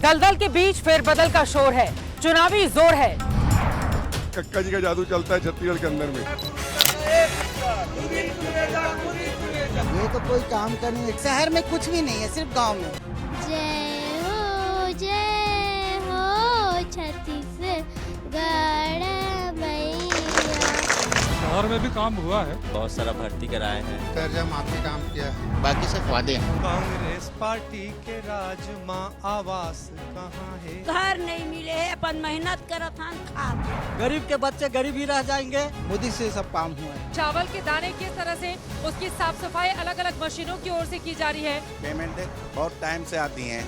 दलदल के बीच फेरबदल का शोर है, चुनावी जोर है। कक्का जी का जादू चलता है छत्तीसगढ़ के अंदर में। ये तो कोई काम का नहीं है, शहर में कुछ भी नहीं है, सिर्फ गांव में। जय हो छत्तीसगढ़ मैया। शहर में भी काम हुआ है, बहुत सारा भर्ती कराए हैं, कर्जा माफी काम किया है, बाकी सिर्फ वादे हैं। कांग्रेस पार्टी के राज माँ आवास कहाँ है? घर नहीं मिले है, अपन मेहनत करत हन खात। गरीब के बच्चे गरीब ही रह जाएंगे। मोदी से सब काम हुआ है। चावल के दाने किस तरह से उसकी साफ सफाई अलग अलग मशीनों की ओर से की जा रही है। पेमेंट बहुत टाइम से आती है।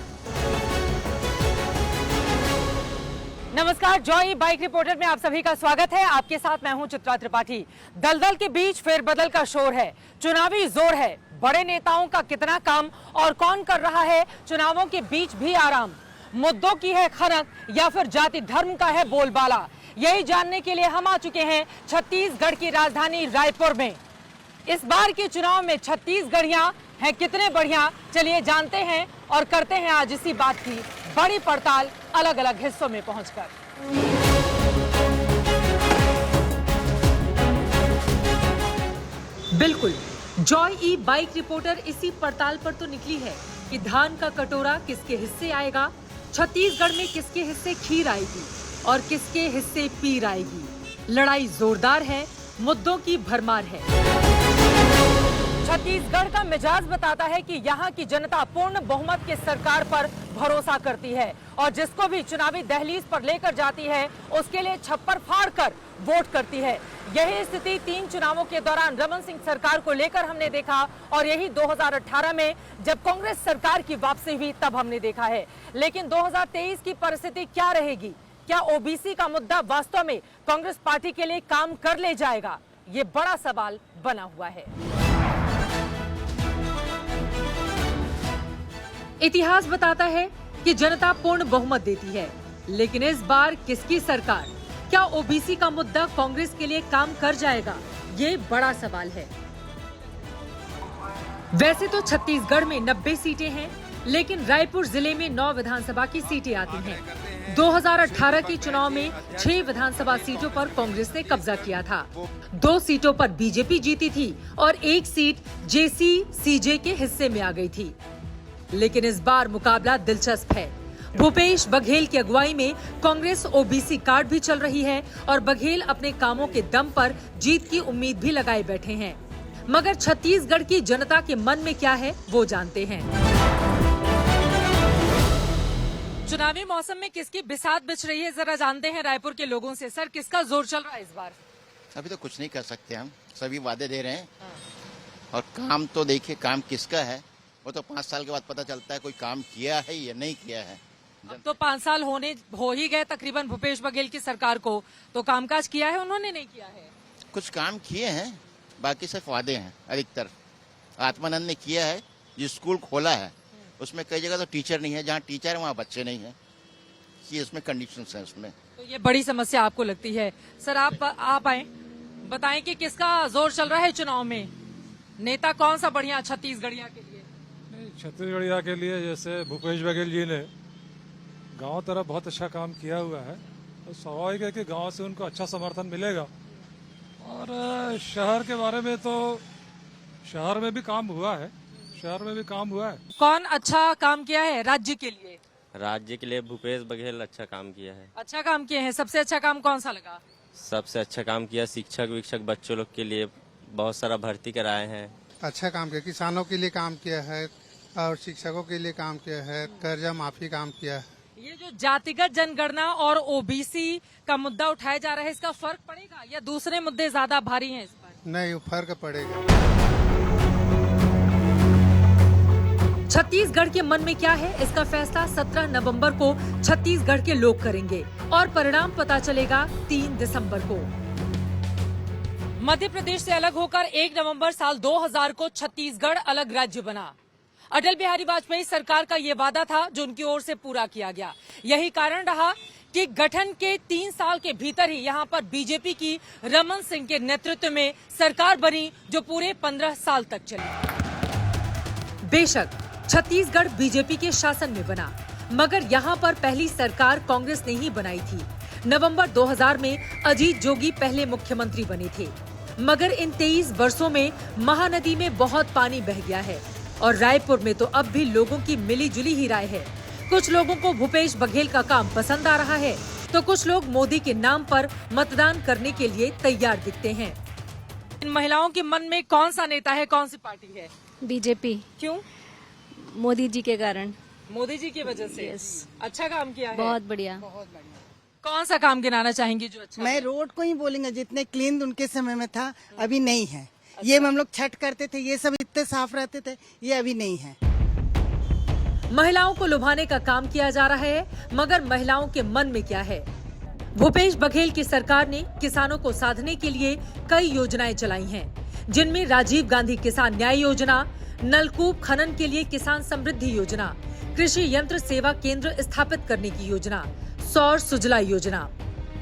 नमस्कार, जॉय बाइक रिपोर्टर में आप सभी का स्वागत है। आपके साथ मैं हूं चित्रा त्रिपाठी। दलदल के बीच फेरबदल का शोर है, चुनावी जोर है। बड़े नेताओं का कितना काम और कौन कर रहा है चुनावों के बीच भी आराम। मुद्दों की है खनक या फिर जाति धर्म का है बोलबाला, यही जानने के लिए हम आ चुके हैं छत्तीसगढ़ की राजधानी रायपुर में। इस बार के चुनाव में छत्तीसगढ़ियां हैं कितने बढ़िया, चलिए जानते हैं और करते हैं आज इसी बात की बड़ी पड़ताल अलग अलग हिस्सों में पहुंचकर। बिल्कुल, जॉय ई बाइक रिपोर्टर इसी पड़ताल पर तो निकली है कि धान का कटोरा किसके हिस्से आएगा, छत्तीसगढ़ में किसके हिस्से खीर आएगी और किसके हिस्से पीर आएगी। लड़ाई जोरदार है, मुद्दों की भरमार है। छत्तीसगढ़ का मिजाज बताता है कि यहाँ की जनता पूर्ण बहुमत की सरकार पर भरोसा करती है और जिसको भी चुनावी दहलीज पर लेकर जाती है उसके लिए छप्पर फाड़ कर वोट करती है। यही स्थिति 3 चुनावों के दौरान रमन सिंह सरकार को लेकर हमने देखा और यही 2018 में जब कांग्रेस सरकार की वापसी हुई तब हमने देखा है। लेकिन 2023 की परिस्थिति क्या रहेगी? क्या ओबीसी का मुद्दा वास्तव में कांग्रेस पार्टी के लिए काम कर ले जाएगा? ये बड़ा सवाल बना हुआ है। इतिहास बताता है कि जनता पूर्ण बहुमत देती है, लेकिन इस बार किसकी सरकार? क्या ओबीसी का मुद्दा कांग्रेस के लिए काम कर जाएगा? ये बड़ा सवाल है। वैसे तो छत्तीसगढ़ में 90 सीटें हैं, लेकिन रायपुर जिले में 9 विधानसभा की सीटें आती हैं। 2018 के चुनाव में 6 विधानसभा सीटों पर कांग्रेस ने कब्जा किया था। 2 सीटों पर बीजेपी जीती थी और 1 सीट जेसी-सीजे के हिस्से में आ गई थी। लेकिन इस बार मुकाबला दिलचस्प है। भूपेश बघेल की अगुवाई में कांग्रेस ओबीसी कार्ड भी चल रही है और बघेल अपने कामों के दम पर जीत की उम्मीद भी लगाए बैठे हैं। मगर छत्तीसगढ़ की जनता के मन में क्या है वो जानते हैं। चुनावी मौसम में किसकी बिसात बिछ रही है जरा जानते हैं रायपुर के लोगों से। सर, किसका जोर चल रहा है इस बार? अभी तो कुछ नहीं कर सकते, हम सभी वादे दे रहे हैं और काम तो देखिए काम किसका है वो तो 5 साल के बाद पता चलता है कोई काम किया है या नहीं किया है। अब तो 5 साल हो ही गए तकरीबन भूपेश बघेल की सरकार को, तो कामकाज किया है उन्होंने? नहीं किया है। कुछ काम किए हैं, बाकी सिर्फ वादे हैं। अधिकतर आत्मानंद ने किया है, जो स्कूल खोला है उसमें कई जगह तो टीचर नहीं है, जहाँ टीचर है वहाँ बच्चे नहीं है, ये उसमें कंडीशंस हैं उसमें। तो ये बड़ी समस्या आपको लगती है। सर, आप आए बताएं कि किसका जोर चल रहा है चुनाव में? नेता कौन सा बढ़िया छत्तीसगढ़िया के लिए? छत्तीसगढ़िया के लिए जैसे भूपेश बघेल जी ने गांव तरफ बहुत अच्छा काम किया हुआ है, तो स्वाभाविक है कि गांव से उनको अच्छा समर्थन मिलेगा। और शहर के बारे में तो शहर में भी काम हुआ है, कौन अच्छा काम किया है राज्य के लिए? राज्य के लिए भूपेश बघेल अच्छा काम किया है। अच्छा काम किए हैं। सबसे अच्छा काम कौन सा लगा? सबसे अच्छा काम किया शिक्षक विक्षक बच्चों लोग के लिए बहुत सारा भर्ती कराए हैं। अच्छा काम किया, किसानों के लिए काम किया है और शिक्षकों के लिए काम किया है, कर्जा माफी काम किया है। ये जो जातिगत जनगणना और ओबीसी का मुद्दा उठाया जा रहा है, इसका फर्क पड़ेगा या दूसरे मुद्दे ज्यादा भारी हैं इस पर? नहीं, फर्क पड़ेगा। छत्तीसगढ़ के मन में क्या है, इसका फैसला 17 नवंबर को छत्तीसगढ़ के लोग करेंगे और परिणाम पता चलेगा 3 दिसंबर को। मध्य प्रदेश से अलग होकर 1 नवंबर साल 2000 को छत्तीसगढ़ अलग राज्य बना। अटल बिहारी वाजपेयी सरकार का ये वादा था जो उनकी ओर से पूरा किया गया। यही कारण रहा कि गठन के 3 साल के भीतर ही यहाँ पर बीजेपी की रमन सिंह के नेतृत्व में सरकार बनी जो पूरे 15 साल तक चली। बेशक छत्तीसगढ़ बीजेपी के शासन में बना, मगर यहाँ पर पहली सरकार कांग्रेस ने ही बनाई थी। नवंबर 2000 में अजीत जोगी पहले मुख्यमंत्री बने थे, मगर इन 23 वर्षों में महानदी में बहुत पानी बह गया है और रायपुर में तो अब भी लोगों की मिली जुली ही राय है। कुछ लोगों को भूपेश बघेल का काम पसंद आ रहा है, तो कुछ लोग मोदी के नाम पर मतदान करने के लिए तैयार दिखते हैं। इन महिलाओं के मन में कौन सा नेता है, कौन सी पार्टी है? बीजेपी। क्यों? मोदी जी के कारण। मोदी जी की वजह से? अच्छा काम किया है। बहुत बढ़िया। कौन सा काम गिनाना चाहेंगी जो अच्छा? मैं रोड को ही बोलेंगे, जितने क्लीन उनके समय में था अभी नहीं है। ये हम लोग छठ करते थे, ये सब इतने साफ रहते थे, ये अभी नहीं है। महिलाओं को लुभाने का काम किया जा रहा है, मगर महिलाओं के मन में क्या है? भूपेश बघेल की सरकार ने किसानों को साधने के लिए कई योजनाएं चलाई हैं, जिनमें राजीव गांधी किसान न्याय योजना, नलकूप खनन के लिए किसान समृद्धि योजना, कृषि यंत्र सेवा केंद्र स्थापित करने की योजना, सौर सुजला योजना।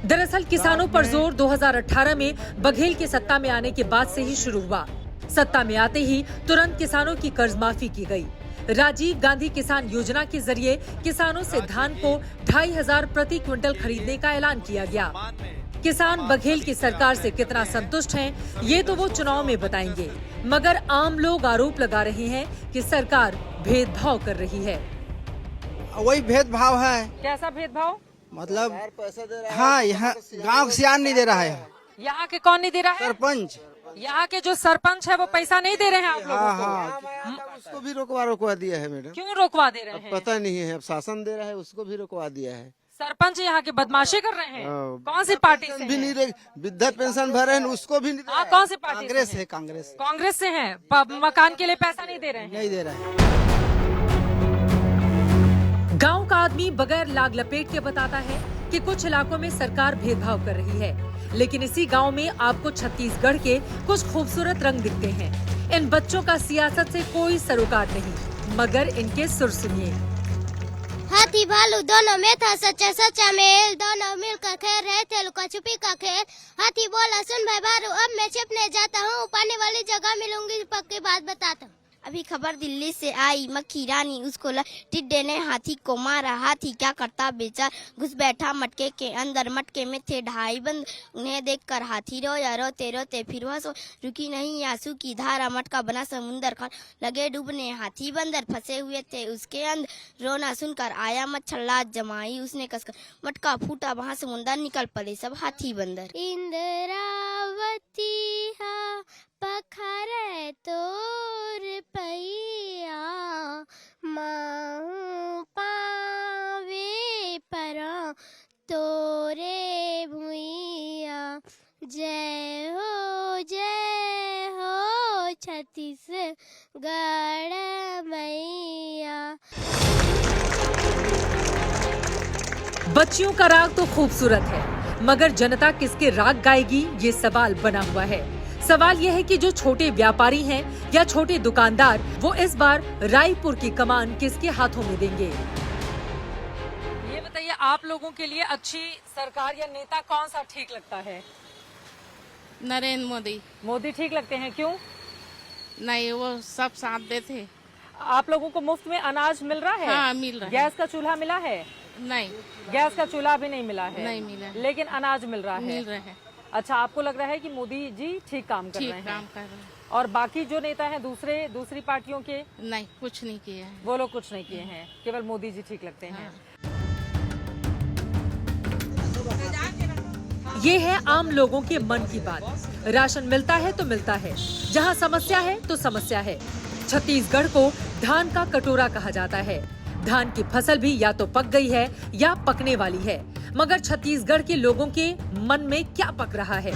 दरअसल किसानों पर जोर 2018 में बघेल के सत्ता में आने के बाद से ही शुरू हुआ। सत्ता में आते ही तुरंत किसानों की कर्ज माफी की गई। राजीव गांधी किसान योजना के जरिए किसानों से धान को 2500 प्रति क्विंटल खरीदने का ऐलान किया गया। किसान बघेल की सरकार से कितना संतुष्ट हैं, ये तो वो चुनाव में बताएंगे, मगर आम लोग आरोप लगा रहे हैं कि सरकार भेदभाव कर रही है। वही भेदभाव है। कैसा भेदभाव? मतलब हाँ, यहाँ गांव का सियान नहीं दे रहा है। यहाँ के कौन नहीं दे रहा है? सरपंच। यहाँ के जो सरपंच है वो पैसा नहीं दे रहे हैं आप लोगों को? हाँ, उसको भी रोकवा दिया है मैडम। क्यों रोकवा दे रहे हैं? पता नहीं है, अब शासन दे रहा है, उसको भी रोकवा दिया है। सरपंच यहाँ के बदमाशी कर रहे हैं। कौन सी पार्टी से भी नहीं, वृद्धा पेंशन भर रहे हैं, उसको भी नहीं। हाँ, कौन सी पार्टी? कांग्रेस है। कांग्रेस। कांग्रेस से हैं। मकान के लिए पैसा नहीं दे रहे हैं? नहीं दे रहा है। गांव का आदमी बगैर लाग लपेट के बताता है कि कुछ इलाकों में सरकार भेदभाव कर रही है, लेकिन इसी गांव में आपको छत्तीसगढ़ के कुछ खूबसूरत रंग दिखते हैं। इन बच्चों का सियासत से कोई सरोकार नहीं, मगर इनके सुर सुनिए। हाथी भालू दोनों में था सच्चा सच्चा मेल, दोनों मिलकर खेल रहे थे लुका छुपी का खेल। हाथी बोला सुन भाई बारू, अब मैं छिपने जाता हूँ, पानी वाली जगह मिलूंगी, पक्की बात बताता हूँ। अभी खबर दिल्ली से आई, मक्खी रानी उसको टिड्डे ने हाथी को मारा। हाथी क्या करता बेचार, घुस बैठा मटके के अंदर। मटके में थे 2.5 बंद। उन्हें देखकर हाथी रोया, रोते रोते फिर वह रुकी नहीं आंसू की धारा। मटका बना समुंदर खान लगे डूबने, हाथी बंदर फंसे हुए थे उसके अंदर। रोना सुनकर आया मच्छर, लाज जमाई उसने कसकर। मटका फूटा, वहाँ समुंदर निकल पड़े सब हाथी बंदर। इंद्रावती पखरे तोर पैया, माहू पावे परा तोरे भुइया। जय हो छत्तीसगढ़ मैया। बच्चियों का राग तो खूबसूरत है, मगर जनता किसके राग गाएगी, ये सवाल बना हुआ है। सवाल यह है कि जो छोटे व्यापारी हैं या छोटे दुकानदार, वो इस बार रायपुर की कमान किसके हाथों में देंगे? ये बताइए, आप लोगों के लिए अच्छी सरकार या नेता कौन सा ठीक लगता है? नरेंद्र मोदी। मोदी ठीक लगते हैं, क्यों? नहीं, वो सब साथ देते। आप लोगों को मुफ्त में अनाज मिल रहा है? हाँ, मिल रहा है। गैस का चूल्हा मिला है? नहीं, गैस का चूल्हा भी नहीं मिला है। नहीं मिला, लेकिन अनाज मिल रहा है। मिल रहा है। अच्छा, आपको लग रहा है कि मोदी जी ठीक काम कर रहे हैं? ठीक काम कर रहे हैं। और बाकी जो नेता हैं दूसरी पार्टियों के? नहीं, कुछ नहीं किया है। वो लोग कुछ नहीं किए हैं, केवल मोदी जी ठीक लगते हैं। ये है आम लोगों के मन की बात। राशन मिलता है तो मिलता है, जहाँ समस्या है तो समस्या है। छत्तीसगढ़ को धान का कटोरा कहा जाता है। धान की फसल भी या तो पक गई है या पकने वाली है, मगर छत्तीसगढ़ के लोगों के मन में क्या पक रहा है?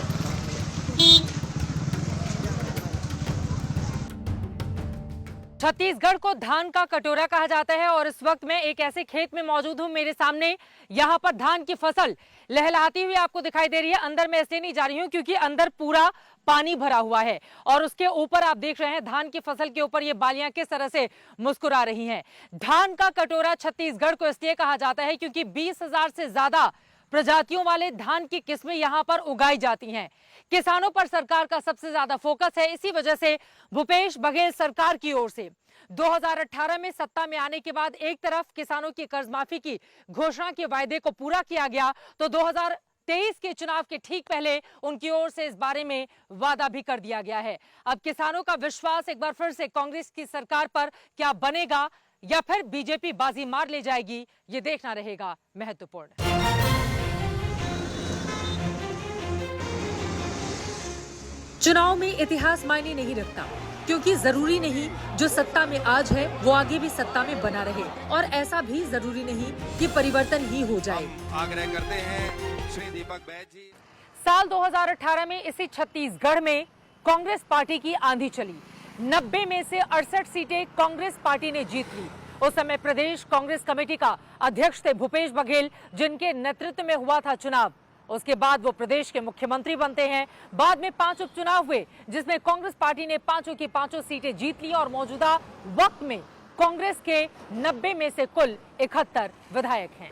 छत्तीसगढ़ को धान का कटोरा कहा जाता है और इस वक्त मैं एक ऐसे खेत में मौजूद हूं, मेरे सामने यहाँ पर धान की फसल लहलहाती हुई आपको दिखाई दे रही है। अंदर मैं इसलिए नहीं जा रही हूँ क्योंकि अंदर पूरा पानी भरा हुआ है और उसके ऊपर आप देख रहे हैं धान की फसल के ऊपर ये बालियां किस तरह से मुस्कुरा रही हैं। धान का कटोरा छत्तीसगढ़ को इसलिए कहा जाता है क्योंकि 20,000 से ज्यादा प्रजातियों वाले धान की किस्में यहाँ पर उगाई जाती हैं। किसानों पर सरकार का सबसे ज्यादा फोकस है। इसी वजह से भूपेश बघेल सरकार की ओर से 2018 में सत्ता में आने के बाद एक तरफ किसानों की कर्ज माफी की घोषणा के वायदे को पूरा किया गया, तो 2023 के चुनाव के ठीक पहले उनकी ओर से इस बारे में वादा भी कर दिया गया है। अब किसानों का विश्वास एक बार फिर से कांग्रेस की सरकार पर क्या बनेगा या फिर बीजेपी बाजी मार ले जाएगी, ये देखना रहेगा महत्वपूर्ण। चुनाव में इतिहास मायने नहीं रखता, क्योंकि जरूरी नहीं जो सत्ता में आज है वो आगे भी सत्ता में बना रहे, और ऐसा भी जरूरी नहीं कि परिवर्तन ही हो जाए। आग्रह करते हैं श्री दीपक बैज जी। साल 2018 में इसी छत्तीसगढ़ में कांग्रेस पार्टी की आंधी चली। 90 में से 68 सीटें कांग्रेस पार्टी ने जीत ली। उस समय प्रदेश कांग्रेस कमेटी का अध्यक्ष थे भूपेश बघेल, जिनके नेतृत्व में हुआ था चुनाव। उसके बाद वो प्रदेश के मुख्यमंत्री बनते हैं। बाद में 5 उपचुनाव हुए, जिसमें कांग्रेस पार्टी ने 5 की 5 सीटें जीत ली और मौजूदा वक्त में कांग्रेस के 90 में से कुल 71 विधायक हैं।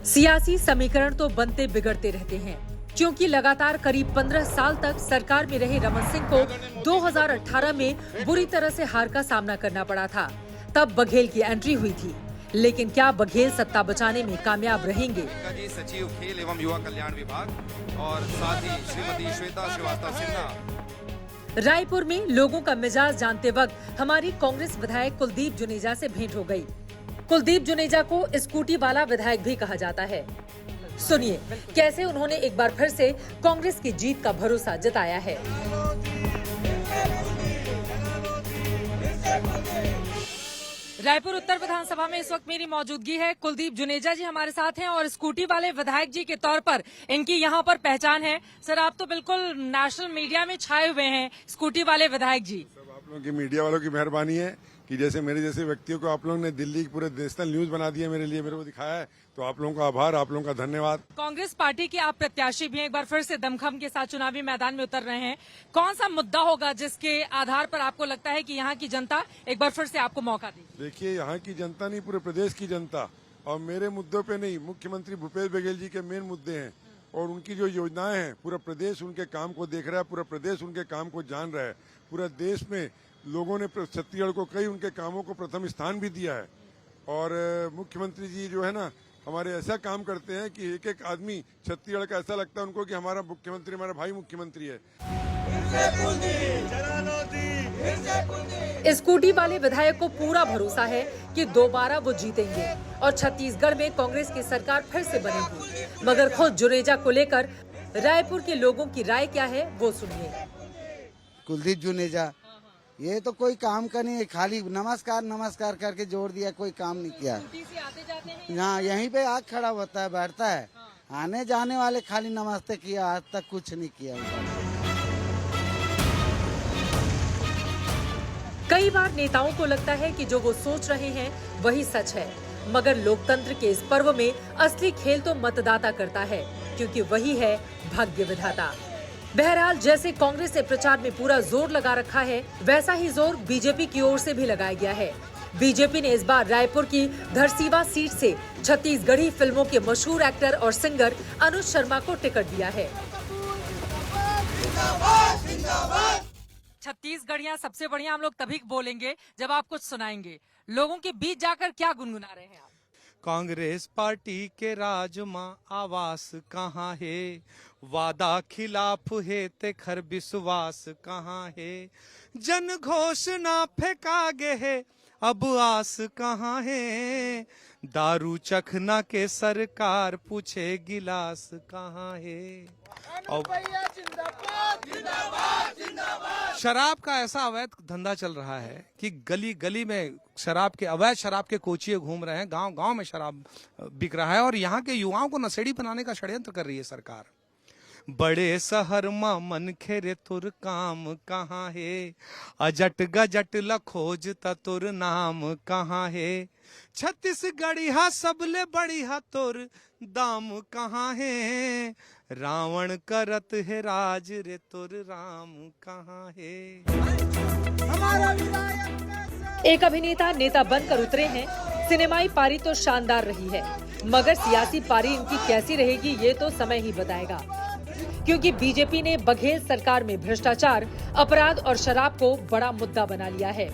सियासी समीकरण तो बनते बिगड़ते रहते हैं, क्योंकि लगातार करीब 15 साल तक सरकार में रहे रमन सिंह को 2018 में बुरी तरह से हार का सामना करना पड़ा था। तब बघेल की एंट्री हुई थी, लेकिन क्या बघेल सत्ता बचाने में कामयाब रहेंगे? सचिव खेल एवं युवा कल्याण विभाग और साथ ही श्रीमती श्वेता श्रीवास्तव सिन्हा। रायपुर में लोगों का मिजाज जानते वक्त हमारी कांग्रेस विधायक कुलदीप जुनेजा से भेंट हो गई। कुलदीप जुनेजा को स्कूटी वाला विधायक भी कहा जाता है। सुनिए कैसे उन्होंने एक बार फिर से कांग्रेस की जीत का भरोसा जताया है। रायपुर उत्तर विधानसभा में इस वक्त मेरी मौजूदगी है। कुलदीप जुनेजा जी हमारे साथ हैं और स्कूटी वाले विधायक जी के तौर पर इनकी यहाँ पर पहचान है। सर, आप तो बिल्कुल नेशनल मीडिया में छाए हुए हैं, स्कूटी वाले विधायक जी। सब आप लोगों की मीडिया वालों की मेहरबानी है कि जैसे मेरे जैसे व्यक्तियों को आप लोगों ने दिल्ली की पूरे नेशनल न्यूज बना दिया, मेरे लिए मेरे को दिखाया है, तो आप लोगों का आभार, आप लोगों का धन्यवाद। कांग्रेस पार्टी के आप प्रत्याशी भी हैं, एक बार फिर से दमखम के साथ चुनावी मैदान में उतर रहे हैं। कौन सा मुद्दा होगा जिसके आधार पर आपको लगता है कि यहाँ की जनता एक बार फिर से आपको मौका देगी? देखिए, यहाँ की जनता नहीं, पूरे प्रदेश की जनता, और मेरे मुद्दों पे नहीं, मुख्यमंत्री भूपेश बघेल जी के मेन मुद्दे हैं और उनकी जो योजनाएं हैं, पूरा प्रदेश उनके काम को देख रहा है, पूरा प्रदेश उनके काम को जान रहा है। पूरा देश में लोगों ने छत्तीसगढ़ को कई उनके कामों को प्रथम स्थान भी दिया है। और मुख्यमंत्री जी जो है ना, हमारे ऐसा काम करते हैं कि एक एक आदमी छत्तीसगढ़ का ऐसा लगता है उनको कि हमारा मुख्यमंत्री हमारा भाई मुख्यमंत्री है। स्कूटी वाले विधायक को पूरा भरोसा है कि दोबारा वो जीतेंगे और छत्तीसगढ़ में कांग्रेस की सरकार फिर से बनेगी। मगर खुद जुनेजा को लेकर रायपुर के लोगों की राय क्या है वो सुनिए। कुलदीप जुनेजा ये तो कोई काम का नहीं है, खाली नमस्कार नमस्कार करके जोड़ दिया, कोई काम नहीं किया। हाँ, यहीं पे आग खड़ा होता है, बैठता है, आने जाने वाले खाली नमस्ते किया, आज तक कुछ नहीं किया। कई बार नेताओं को लगता है कि जो वो सोच रहे हैं वही सच है, मगर लोकतंत्र के इस पर्व में असली खेल तो मतदाता करता है, क्योंकि वही है भाग्य विधाता। बहरहाल, जैसे कांग्रेस ने प्रचार में पूरा जोर लगा रखा है, वैसा ही जोर बीजेपी की ओर से भी लगाया गया है। बीजेपी ने इस बार रायपुर की धरसीवा सीट से छत्तीसगढ़ी फिल्मों के मशहूर एक्टर और सिंगर अनुज शर्मा को टिकट दिया है। छत्तीसगढ़ियां सबसे बढ़िया हम लोग तभी बोलेंगे जब आप कुछ सुनाएंगे। लोगों के बीच जाकर क्या गुनगुना रहे हैं आप? कांग्रेस पार्टी के राज मां आवास कहाँ है, वादा खिलाफ है ते खर विश्वास कहाँ है, जन घोषणा फेंका गे है अब आस कहाँ है, दारू चखना के सरकार पूछे गिलास कहाँ है। शराब का ऐसा अवैध धंधा चल रहा है कि गली गली में शराब के अवैध शराब के कोचिए घूम रहे हैं, गांव गांव में शराब बिक रहा है और यहाँ के युवाओं को नशेड़ी बनाने का षड्यंत्र कर रही है सरकार। बड़े शहर में मन खेरे तुर काम कहाँ है, अजट गजट लखोज तुर नाम कहाँ है, छत्तीसगढ़िया सबले बढ़िया तुर दाम कहाँ है, रावण करत है राज रे तुर राम कहाँ है। एक अभिनेता नेता बनकर उतरे हैं, सिनेमाई पारी तो शानदार रही है, मगर सियासी पारी इनकी कैसी रहेगी ये तो समय ही बताएगा, क्योंकि बीजेपी ने बघेल सरकार में भ्रष्टाचार, अपराध और शराब को बड़ा मुद्दा बना लिया है।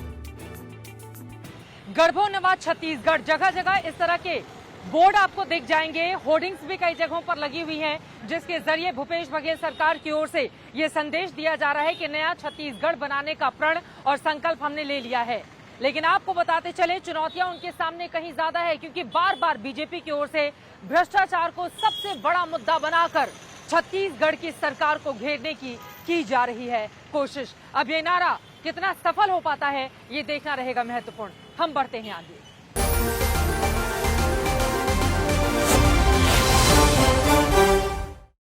गढ़बो नवा छत्तीसगढ़, जगह जगह इस तरह के बोर्ड आपको दिख जाएंगे। होर्डिंग्स भी कई जगहों पर लगी हुई हैं, जिसके जरिए भूपेश बघेल सरकार की ओर से ये संदेश दिया जा रहा है कि नया छत्तीसगढ़ बनाने का प्रण और संकल्प हमने ले लिया है। लेकिन आपको बताते चले, चुनौतियां उनके सामने कहीं ज्यादा है, क्योंकि बार बार बीजेपी की ओर से भ्रष्टाचार को सबसे बड़ा मुद्दा बनाकर छत्तीसगढ़ की सरकार को घेरने की जा रही है कोशिश। अब ये नारा कितना सफल हो पाता है, ये देखना रहेगा महत्वपूर्ण। हम बढ़ते हैं आगे।